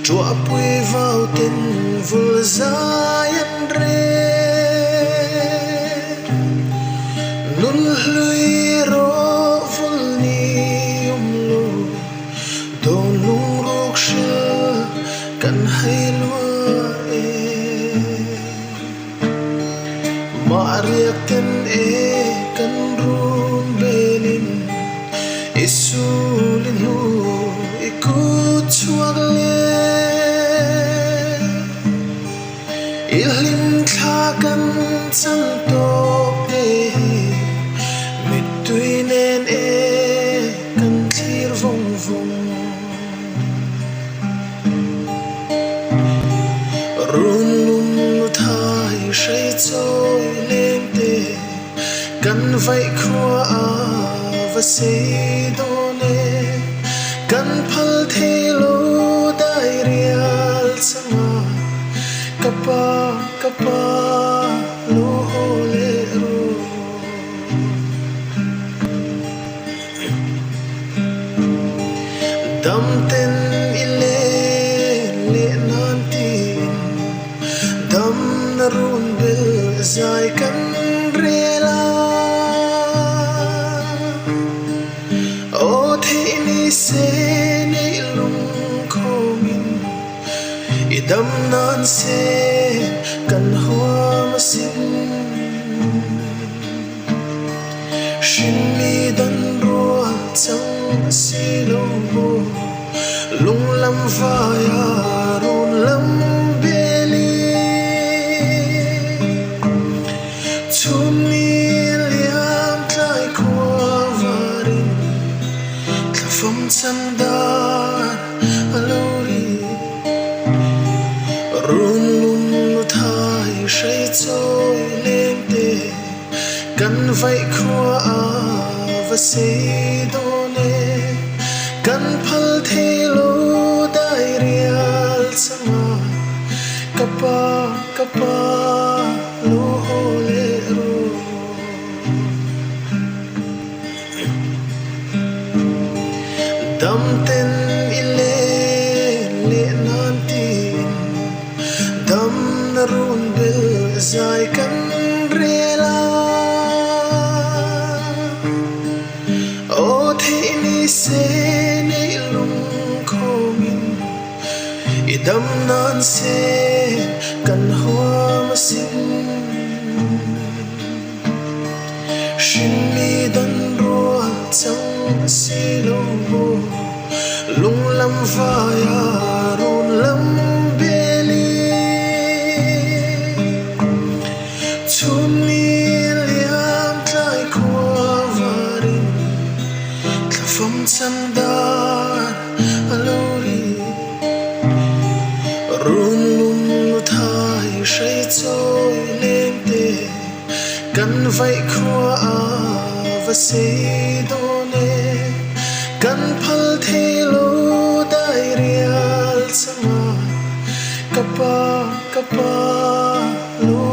chua bùi vào tình vul dài ăn rê nun lui ro vul ni lu to lung rok shil kan hay lua Maria kan kan rum belin isulin hu ikut suagle ilhin thakan santok mituinen kan thir vong vong run lum thai shai choi lên te kan vai khua và sei do ne kan phal the lo dai rial sama kapa kapa lo le ro dam ten ile le nan tin dam na run bel zai kan rela o the ni se nei lung khomin idam nan se kan hoa masin shin mi dan ro chang si lo bo lung lam vaya run lam beli chum mi liam tlai kwa varin tlafam chandar alori run lum thai shai choi lên te kan vai khua và sei do ne kan phal the lo dai rial sama kapa kapa lo le ro dam ten ile le nan tin dam na run bel zai kan rela o the ni se nei lung khomin idam nan se kan hoa masin shin mi dan ro chang si lo bo lung lam vaya run lam beli chum mi liam tlai kwa varin tlafam chandar alori run lum thai shai choi lên te kan vai khua và sei do ne kan phal the lo dai rial sama kapa kapa lo